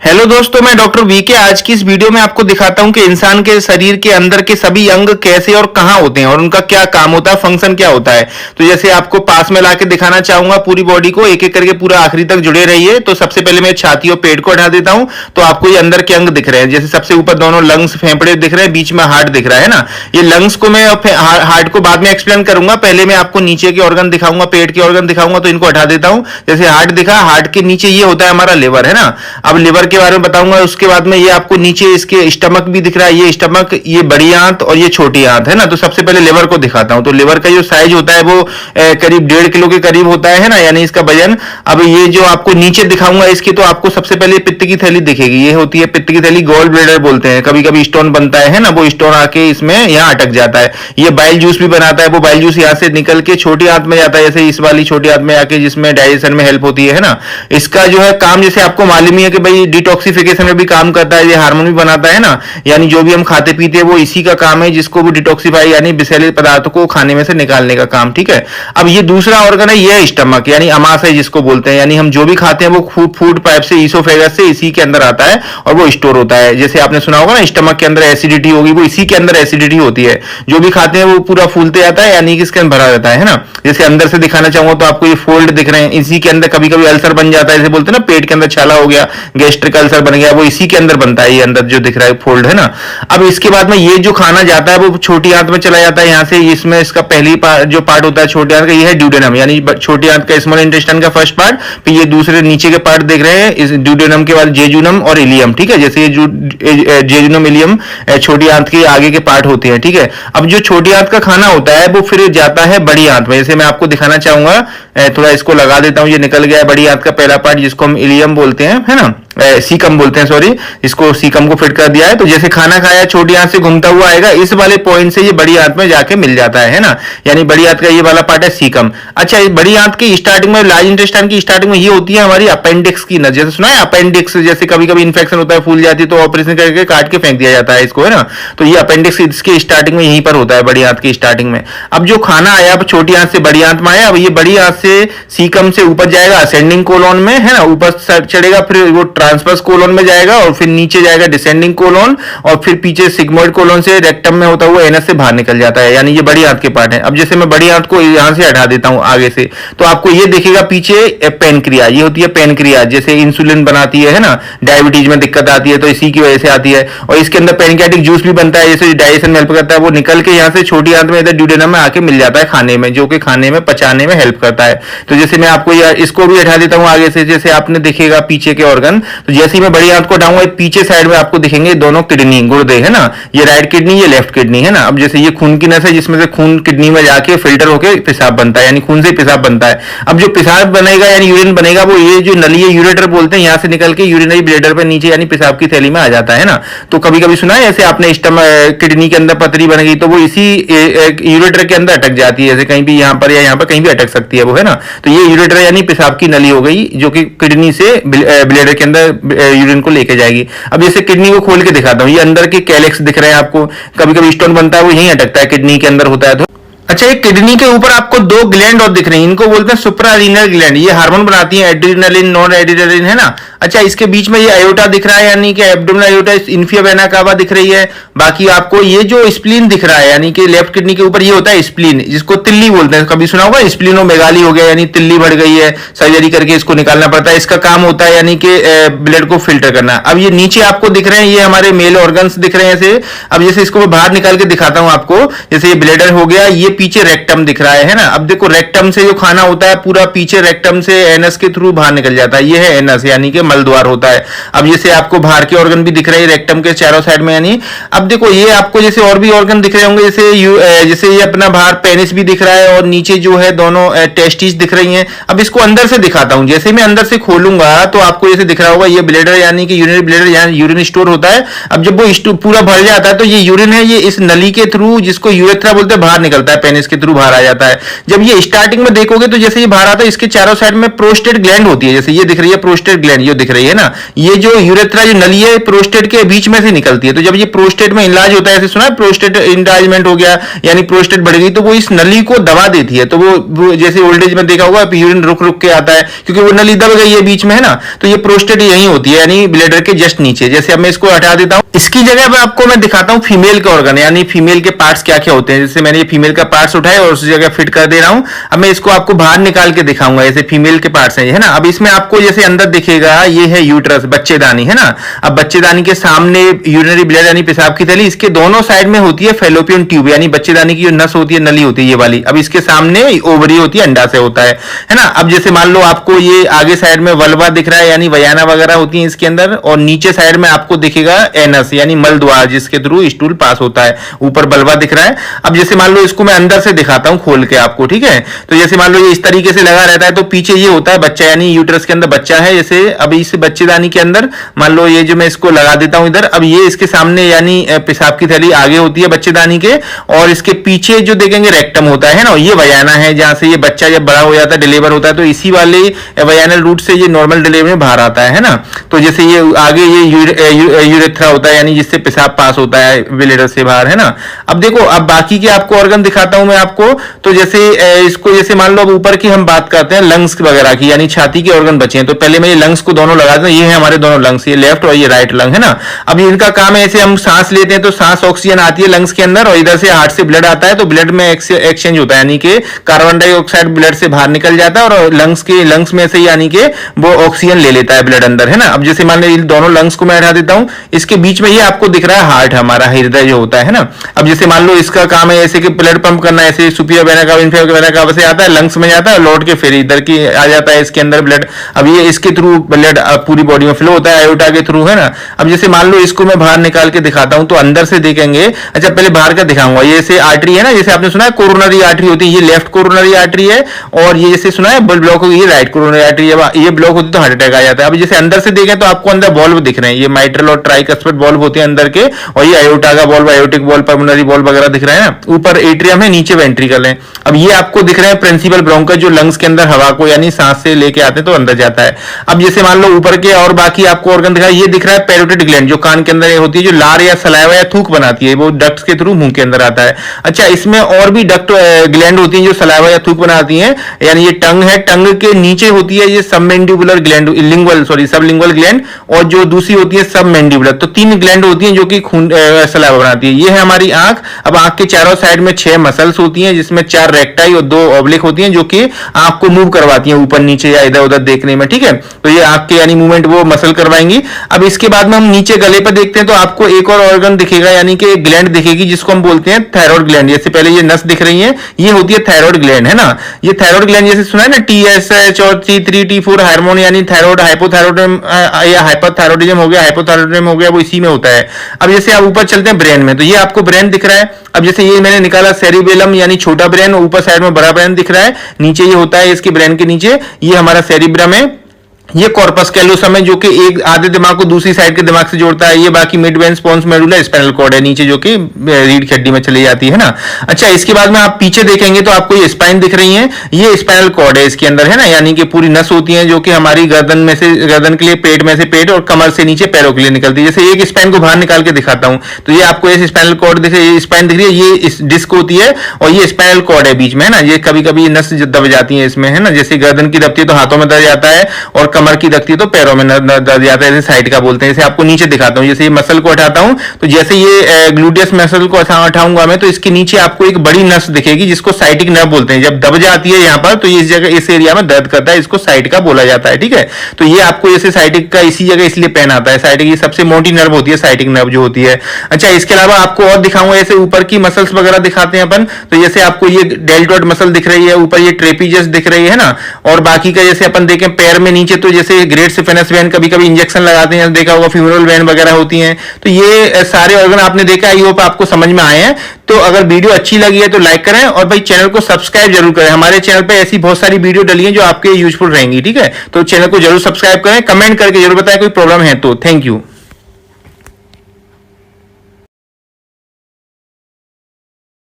Hello दोस्तों, मैं doctor V के आज की इस वीडियो में आपको दिखाता हूं कि इंसान के शरीर के अंदर के सभी अंग कैसे और कहां होते हैं और उनका क्या काम होता है, फंक्शन क्या होता है। तो जैसे आपको पास में लाके दिखाना चाहूंगा पूरी बॉडी को, एक एक करके पूरा आखिरी तक जुड़े रहिए। तो सबसे पहले मैं छाती और पेट को हटा देता हूं, तो आपको ये अंदर के अंग दिख रहे हैं। जैसे सबसे ऊपर दोनों लंग्स, फेफड़े दिख रहे हैं, बीच में हार्ट दिख रहा है ना। ये लंग्स को मैं हार्ट को बाद में एक्सप्लेन करूंगा, पहले मैं आपको नीचे के ऑर्गन दिखाऊंगा, पेट के ऑर्गन दिखाऊंगा, तो इनको हटा देता हूं। जैसे हार्ट दिखा, हार्ट के नीचे ये होता है हमारा लिवर, है ना। अब लिवर के बारे में बताऊंगा, उसके बाद में ये आपको नीचे इसके स्टमक भी दिख रहा है, ये स्टमक, ये बड़ी आंत और ये छोटी आंत, है ना। तो सबसे पहले लिवर को दिखाता हूं। तो लिवर का जो साइज होता है वो करीब 1.5 किलो के करीब होता है ना, यानी इसका वजन। अब ये जो आपको नीचे दिखाऊंगा इसकी, तो आपको सबसे पहले पित्त की थैली दिखेगी, ये होती है पित्त की थैली, गॉल ब्लैडर बोलते हैं। कभी कभी स्टोन बनता है ना, वो स्टोन आके इसमें यहाँ अटक जाता है। ये बाइल जूस भी बनाता है, वो बाइल जूस यहाँ से निकल के छोटी आंत में जाता है, जैसे इस वाली छोटी आंत में आके, जिसमें डाइजेशन में हेल्प होती है ना। इसका जो है काम, जैसे आपको मालूम ही है कि भाई डिटॉक्सिफिकेशन में भी काम करता है, ये हार्मोन भी बनाता है ना। यानी जो भी हम खाते पीते हैं वो इसी का काम है, जिसको वो डिटॉक्सिफाई यानी विषैले पदार्थों को खाने में से निकालने का काम, ठीक है। अब ये दूसरा ऑर्गन है, ये स्टमक यानी अमाशय जिसको बोलते हैं, यानी हम जो भी खाते हैं वो फूड पाइप से, ईसोफेगस से इसी के अंदर आता है और वो स्टोर होता है। जैसे आपने सुना होगा ना, स्टमक के अंदर एसिडिटी होगी, वो इसी के अंदर एसिडिटी होती है। जो भी खाते हैं वो पूरा फूलते जाता है, यानी कि इसके अंदर भरा रहता है ना। जैसे अंदर से दिखाना चाहूंगा तो आपको ये फोल्ड दिख रहे हैं, इसी के अंदर कभी कभी अल्सर बन जाता है, जैसे बोलते हैं ना पेट के अंदर छाला हो गया, गैस्ट्रिक अल्सर बन गया, वो इसी के अंदर बनता है, ये अंदर जो दिख रहा है फोल्ड, है ना। अब इसके बाद में ये जो खाना जाता है वो छोटी आंत में चला जाता है, यहाँ से। इसमें इसका पहली जो पार्ट होता है छोटी आंत का, ये है ड्यूडेनम, यानी छोटी आंत का स्मॉल इंटेस्टाइन का फर्स्ट पार्ट। फिर ये दूसरे नीचे के पार्ट देख रहे हैं, इस ड्यूडेनम के बाद जेजुनम और इलियम, ठीक है। जैसे ये जेजुनम, इलियम छोटी आंत के आगे के पार्ट होते हैं, ठीक है। अब जो छोटी आंत का खाना होता है वो फिर जाता है बड़ी आंत में। जैसे मैं आपको दिखाना चाहूंगा, थोड़ा इसको लगा देता हूं, ये निकल गया है बड़ी आंत का पहला पार्ट, जिसको हम इलियम बोलते हैं, है ना, सीकम बोलते हैं, सॉरी, इसको सीकम को फिट कर दिया है। तो जैसे खाना खाया छोटी आंत से घूमता हुआ आएगा, इस वाले पॉइंट से ये बड़ी आंत में जाके मिल जाता है ना। यानी बड़ी आंत का ये वाला पार्ट है सीकम। अच्छा, ये बड़ी आंत की स्टार्टिंग में, लार्ज इंटेस्टाइन की स्टार्टिंग में ये होती है हमारी अपेंडिक्स की नस। जैसे सुना है अपेंडिक्स, जैसे कभी कभी इन्फेक्शन होता है, फूल जाती है, तो ऑपरेशन करके काट के फेंक दिया जाता है इसको, है ना। तो ये अपेंडिक्स इसके स्टार्टिंग में यहीं पर होता है, बड़ी आंत की स्टार्टिंग में। अब जो खाना आया, अब छोटी आंत से बड़ी आंत में आया, अब ये बड़ी आंत से सीकम से ऊपर जाएगा असेंडिंग कोलोन में, है ना, ऊपर चढ़ेगा, फिर वो ट्रांसवर्स कोलोन में जाएगा और फिर नीचे जाएगा डिसेंडिंग कोलोन, और फिर पीछे सिग्मोइड कोलोन से रेक्टम में होता हुआ एनस से बाहर निकल जाता है। यानी ये बड़ी आंत के पार्ट है। अब जैसे मैं बड़ी आंत को यहां से हटा देता हूं आगे से, तो आपको ये दिखेगा पीछे पेनक्रिया, ये होती है पेनक्रिया, जैसे इंसुलिन बनाती है ना, डायबिटीज में दिक्कत आती है तो इसी की वजह से आती है। और इसके अंदर पेनक्रियाटिक जूस भी बनता है, जैसे डाइजेशन में हेल्प करता है, वो निकल के यहाँ से छोटी आंत में इधर ड्यूडेनम में आके मिल जाता है खाने में, जो कि खाने में पचाने में हेल्प करता है। तो जैसे मैं आपको इसको भी हटा देता हूं आगे से, जैसे आपने दिखेगा पीछे के ऑर्गन। तो जैसे ही मैं बड़ी आंत को हटाऊंगा, पीछे साइड में आपको दिखेंगे दोनों किडनी, गुर्दे, है ना, ये राइट किडनी, ये लेफ्ट किडनी, है ना। अब जैसे ये खून की नस है, जिसमें से खून किडनी में जाके फिल्टर होकर पेशाब बनता है, यानी खून से पेशाब बनता है। अब जो पेशाब बनेगा यानी यूरिन बनेगा, वो ये जो नली है यूरेटर बोलते हैं, यहाँ से निकल के यूरिनरी ब्लैडर पे नीचे यानी पेशाब की थैली में आ जाता है ना। तो कभी कभी सुना है, जैसे आपने स्टमक, किडनी के अंदर पथरी बन गई, तो वो इसी यूरेटर के अंदर अटक जाती है, जैसे कहीं भी यहाँ पर या यहाँ पर कहीं भी अटक सकती है वो, है ना। तो ये यूरेटर यानी पेशाब की नली हो गई, जो कि किडनी से ब्लैडर के अंदर यूरिन को लेके जाएगी। अब जैसे किडनी को खोल के दिखाता हूँ, ये अंदर के कैलेक्स दिख रहे हैं आपको, कभी कभी स्टोन बनता है वो यहीं अटकता है, किडनी के अंदर होता है। तो अच्छा, एक किडनी के ऊपर आपको 2 ग्लैंड और दिख रहे हैं, इनको बोलते हैं सुप्रारीनल ग्लैंड, ये हार्मोन बनाती है, एड्रेनलिन, नॉन एड्रेनलिन, है ना। अच्छा, इसके बीच में ये अयोटा दिख रहा है, यानी कि एब्डोमिनल अयोटा, इन्फिया वेना कावा दिख रही है। बाकी आपको ये जो स्प्लीन दिख रहा है, यानी कि लेफ्ट किडनी के ऊपर ये होता है स्प्लीन, जिसको तिल्ली बोलते हैं, कभी सुना होगा, स्प्लीनोमेगाली हो गया, यानी तिल्ली बढ़ गई है, सर्जरी करके इसको निकालना पड़ता है। इसका काम होता है यानी कि ब्लड को फिल्टर करना। अब ये नीचे आपको दिख रहे हैं, ये हमारे मेल ऑर्गन्स दिख रहे हैं ऐसे। अब जैसे इसको मैं बाहर निकाल के दिखाता हूं आपको, जैसे ये ब्लैडर हो गया, ये पीछे रेक्टम दिख रहा है ना। अब देखो, रेक्टम से जो खाना होता है पूरा पीछे रेक्टम से एनस के थ्रू बाहर निकल जाता है, ये है एनस, यानी कि मल द्वार होता है। अब जैसे आपको बाहर के ऑर्गन भी दिख रहे हैं रेक्टम के चारों साइड में, यानी अब देखो ये आपको जैसे और भी ऑर्गन दिख रहे होंगे, जैसे ये अपना बाहर पेनिस भी दिख रहा है और नीचे जो है दोनों टेस्टिस दिख रही हैं। अब इसको अंदर से दिखाता हूं, जैसे मैं अंदर से खोलूंगा तो आपको जैसे दिख रहा होगा, ये ब्लैडर यानी कि यूरिनरी ब्लैडर, यहाँ यूरिन स्टोर होता है। अब जब वो पूरा भर जाता है तो ये यूरिन है, ये इस नली के थ्रू, जिसको यूरेथ्रा बोलते हैं, बाहर निकलता है, पेन इसके थ्रू बाहर आ जाता है। जब ये स्टार्टिंग में देखोगे तो जैसे ये बाहर आता है, इसके चारों साइड में प्रोस्टेट ग्लैंड होती है, जैसे ये दिख रही है प्रोस्टेट ग्लैंड, ये दिख रही है ना, ये जो यूरेथ्रा जो नली है प्रोस्टेट के बीच में से निकलती है। तो जब ये प्रोस्टेट में इलाज होता है, ऐसे सुना है प्रोस्टेट इंलार्जमेंट हो गया यानी प्रोस्टेट बढ़ गई, तो वो इस नली को दबा देती है। तो वो जैसे ओल्ड एज में देखा होगा यूरिन रुक रुक के आता है क्योंकि वो नली दब गई है बीच में, है ना। तो ये प्रोस्टेट यही होती है यानी ब्लैडर के जस्ट नीचे। जैसे अब मैं इसको हटा देता हूं, इसकी जगह पर आपको मैं दिखाता हूं फीमेल के ऑर्गन यानी फीमेल के पार्ट्स क्या क्या होते हैं। जैसे मैंने ये फीमेल का पार्ट्स उठाया और उस जगह फिट कर दे रहा हूं। अब मैं इसको आपको बाहर निकाल के दिखाऊंगा, ऐसे फीमेल के पार्ट्स हैं, है ना। अब इसमें आपको जैसे अंदर दिखेगा ये है यूट्रस, बच्चेदानी, है ना। अब बच्चेदानी के सामने यूरिनरी ब्लैडर यानी पेशाब की थैली, इसके दोनों साइड में होती है फैलोपियन ट्यूब यानी बच्चेदानी की जो नस होती है, नली होती है ये वाली। अब इसके सामने ओवरी होती है, अंडा से होता है ना। अब जैसे मान लो आपको ये आगे साइड में वल्वा दिख रहा है यानी वयाना वगैरह होती है इसके अंदर, और नीचे साइड में आपको दिखेगा एनस यानी मल द्वार जिसके थ्रू स्टूल पास होता है। ऊपर बल्वा दिख रहा है। अब जैसे मान लो इसको मैं अंदर से दिखाता हूं खोल के आपको, ठीक है। तो जैसे मान लो ये इस तरीके से लगा रहता है, तो पीछे ये होता है बच्चा यानी यूट्रस के अंदर बच्चा है। जैसे अब इस बच्चेदानी के अंदर मान लो ये जो मैं इसको लगा देता हूं इधर, अब ये इसके सामने यानी पेशाब की थैली आगे होती है बच्चेदानी के, और इसके पीछे जो देखेंगे रेक्टम होता है ना, ये वयाना है जहां से ये बच्चा जब बड़ा हो जाता है डिलीवर होता है, तो इसी वाले वयानल रूट से ये नॉर्मल डिलीवरी में बाहर आता है ना। तो जैसे ये आगे ये यूरेथ्रा होता है यानी जिससे पेशाब पास होता है ब्लैडर से बाहर, है ना। अब देखो अब बाकी के आपको ऑर्गन दिखाता हूं मैं आपको। तो जैसे इसको जैसे मान लो अब ऊपर की हम बात करते हैं लंग्स वगैरह की यानी छाती के ऑर्गन बचे हैं। तो पहले मैं ये लंग्स को दोनों लगा देता हूं, ये है हमारे दोनों लंग्स, ये लेफ्ट और ये राइट लंग, है ना। अब इनका काम है ऐसे हम सांस लेते हैं तो सांस ऑक्सीजन आती है लंग्स के अंदर, और इधर से हार्ट से ब्लड आता है तो ब्लड में एक्सचेंज होता है यानी कि कार्बन डाइऑक्साइड ब्लड से बाहर निकल जाता है और लंग्स में से यानी कि वो ऑक्सीजन ले लेता है ब्लड अंदर, है ना। अब जैसे मान लो दोनों लंग्स को मैं हटा देता हूं, इसके बीच में ये आपको दिख रहा है हार्ट, हमारा हृदय जो होता है ना। अब जैसे मान लो इसका काम है ऐसे कि ब्लड पंप करना, ऐसे सुपीरियर वेना का इन्फीरियर वेना का से आता है लंग्स में जाता है, लौट के फिर इधर की आ जाता है इसके अंदर ब्लड। अब ये इसके थ्रू ब्लड पूरी बॉडी में फ्लो होता है आयोटा के थ्रू, है ना। अब जैसे मान लो इसको मैं बाहर निकाल के दिखाता हूं तो अंदर से देखेंगे। अच्छा पहले बाहर का दिखाऊंगा, ये से आर्टरी है ना, जैसे आपने सुना है कोरोनरी आर्टरी होती है, ये लेफ्ट कोरोनरी आर्टरी है, और ये जैसे सुना है ब्लॉक होगी ये राइट कोरोनरी आर्टरी है, ये ब्लॉक होती तो हार्ट अटैक आ जाता है। अब जैसे अंदर से देखें तो आपको अंदर वॉल्व दिख रहे हैं, ये माइट्रल और ट्राइकस्पिड वॉल्व होते हैं अंदर के, और ये आयोटा का valve, aortic valve, pulmonary valve वगैरह दिख रहे हैं ना। ऊपर एट्रियम है, नीचे वेंट्रिकल है। अब ये आपको दिख रहे हैं प्रिंसिपल ब्रोंकस जो लंग्स के अंदर हवा को यानी सांस से लेके आते हैं तो अंदर जाता है। अब जैसे मान लो ऊपर के और बाकी आपको ऑर्गन दिखा, ये दिख रहा है पैरोटिड ग्लैंड जो कान के अंदर होती है, जो लार या सलाइवा या थूक बनाती है, वो डक्ट्स के थ्रू मुंह के अंदर आता है। अच्छा इसमें और भी डक्ट ग्लैंड होती है जो सलाइवा या थूक बनाती है, यानी ये टंग है, टंग के नीचे होती है ये सबमेंडिबुलर ग्लैंड, सबलिंगुअल ग्लैंड, और जो दूसरी होती है सबमेंडिबुलर। तो 3 ग्लैंड होती हैं जो कि खून सलाइवा बनाती है। ये है हमारी आंख। अब आंख के चारों साइड में 6 मसल्स होती हैं जिसमें 4 रेक्टाई और 2 ऑब्लिक होती हैं जो कि आंख को मूव करवाती हैं ऊपर नीचे या इधर उधर देखने में, ठीक है। तो ये आंख के यानी मूवमेंट वो मसल करवाएंगी। अब इसके बाद में हम नीचे गले पर देखते हैं तो आपको एक और ऑर्गन दिखेगा यानी कि ग्लैंड दिखेगी जिसको हम बोलते हैं थायराइड ग्लैंड। जैसे पहले ये नस दिख रही है, ये होती है थायराइड ग्लैंड, है ना। ये थायराइड ग्लैंड जैसे सुना है ना TSH और T3 T4 हार्मोन यानी थायराइड हाइपोथायराइडिज्म या हाइपरथायराइडिज्म हो गया, हाइपोथायराइडिज्म हो गया, वो इसी में होता है। अब जैसे आप ऊपर चलते हैं ब्रेन में, तो ये आपको ब्रेन दिख रहा है। अब जैसे ये मैंने निकाला सेरिबेलम यानी छोटा ब्रेन, ऊपर साइड में बड़ा ब्रेन दिख रहा है, नीचे ये होता है इसके ब्रेन के नीचे ये हमारा सेरिब्रम है। ये कॉर्पस कैलोसम है जो कि एक आधे दिमाग को दूसरी साइड के दिमाग से जोड़ता है। ये बाकी mid brain pons medulla spinal cord है नीचे जो कि रीढ़ की हड्डी में चली जाती है ना। अच्छा इसके बाद में आप पीछे देखेंगे तो आपको ये स्पाइन दिख रही है, ये स्पाइनल कॉर्ड है इसके अंदर, है ना। यानी कि पूरी नस होती है जो कि हमारी गर्दन में से गर्दन के लिए, पेट में से पेट, और कमर से नीचे पैरों के लिए निकलती है। जैसे एक स्पाइन को बाहर निकाल के दिखाता हूं तो ये आपको ये स्पाइनल कॉर्ड दिख रही है, स्पाइन दिख रही है, ये डिस्क होती है और ये स्पाइनल कॉर्ड है बीच में, है ना। ये कभी कभी नस दब जाती है इसमें, है ना। जैसे गर्दन की दबती है तो हाथों में दर्द जाता है, और कमर की दबती है तो पैरों में दर्द जाता है, जैसे साइड का बोलते हैं। जैसे आपको नीचे दिखाता हूं, जैसे ये मसल को हटाता हूं तो जैसे ये ग्लूटियस मसल को हटाऊंगा मैं तो इसके नीचे आपको एक बड़ी नस दिखेगी जिसको साइटिक नर्व बोलते हैं। जब दब जाती है यहाँ पर तो इस जगह इस एरिया में दर्द करता है, इसको साइट का बोला जाता है, ठीक है। तो ये आपको जैसे साइटिक का इसी जगह इसलिए पेन आता है। साइटिक ये सबसे मोटी नर्व होती है, साइटिक नर्व जो होती है। अच्छा इसके अलावा आपको और दिखाऊंगा, जैसे ऊपर की मसल्स वगैरह दिखाते हैं अपन, तो जैसे आपको ये डेल्टोइड मसल दिख रही है, ऊपर ये ट्रेपीजियस दिख रही है ना। और बाकी का जैसे अपन देखें पैर में नीचे तो जैसे ग्रेट सिफेनस वेन, कभी कभी इंजेक्शन लगाते हैं, देखा होगा फ्यूमरल वेन वगैरह होती हैं। तो ये सारे ऑर्गन आपने देखा, आई होप आपको समझ में आए हैं। तो अगर वीडियो अच्छी लगी है तो लाइक करें, और भाई चैनल को सब्सक्राइब जरूर करें। हमारे चैनल पे ऐसी बहुत सारी वीडियो डली है जो आपके यूजफुल रहेंगी, ठीक है। तो चैनल को जरूर सब्सक्राइब करें, कमेंट करके जरूर बताएं कोई प्रॉब्लम है तो। Thank you.